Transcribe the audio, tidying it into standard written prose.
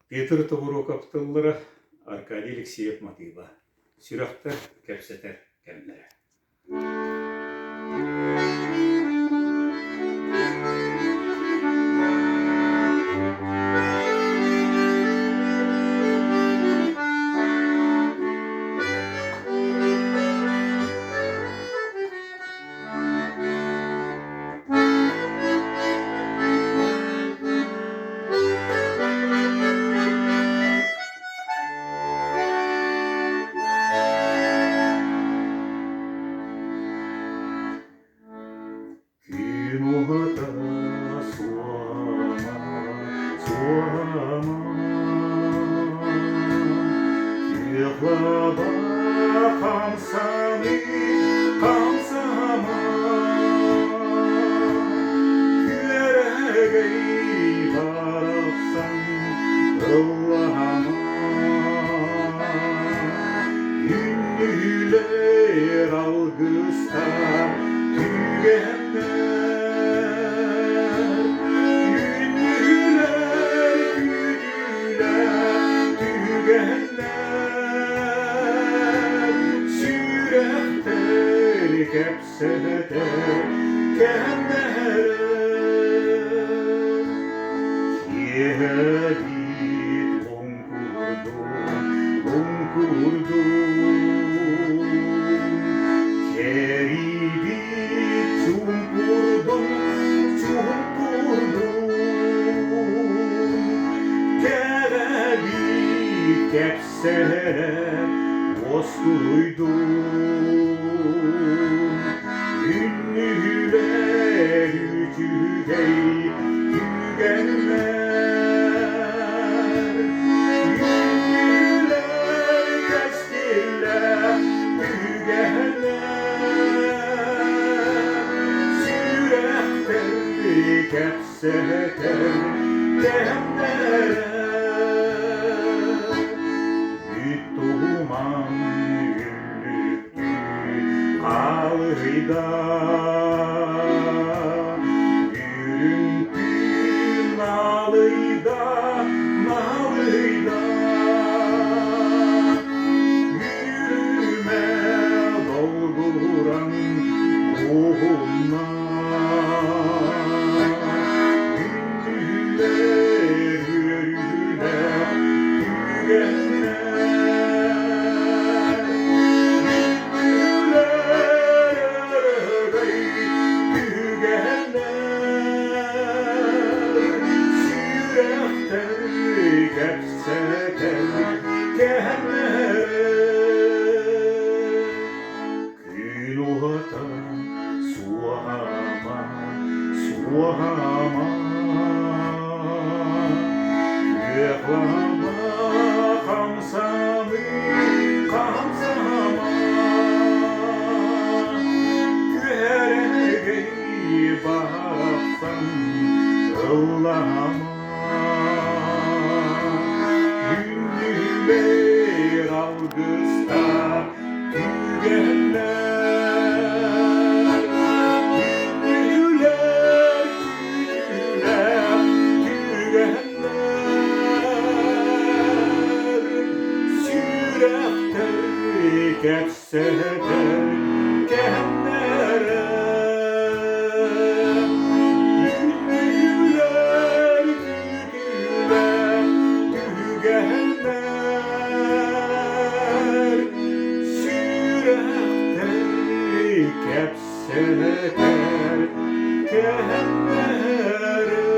Петр Товуроков тыллара Аркадий Алексеев мотива. Сүрәхтер кәпсәтер кәмләре. Кинугата суама, Ехлаба хамсама, Күрәгәй барапсан ыллама, Юннүләр алгыста түгәннәр, Kepsede kemere Yehedit onkurdum Keribit çumpurdum Kerebit kepsere bozduydum Ünlüler tügenler, Ünlüler kestiler tügenler, Sürekten kepseter demlere, Üttuman güllüktü kalıda, Yürüme dolduran ruhumla, Gündüler yürüler tügenler, Gündüler aragay tügenler, Sürekten kepseter kemere, Künuhata suama, Yehlama hamsami, Küregeyi baksan ıllama, Ünlüler algısta tügenler, Ünlüler tügenler, Sürekten kepseter kemlere, Ünlüler tügenler, Sürekten kepseter kemlere.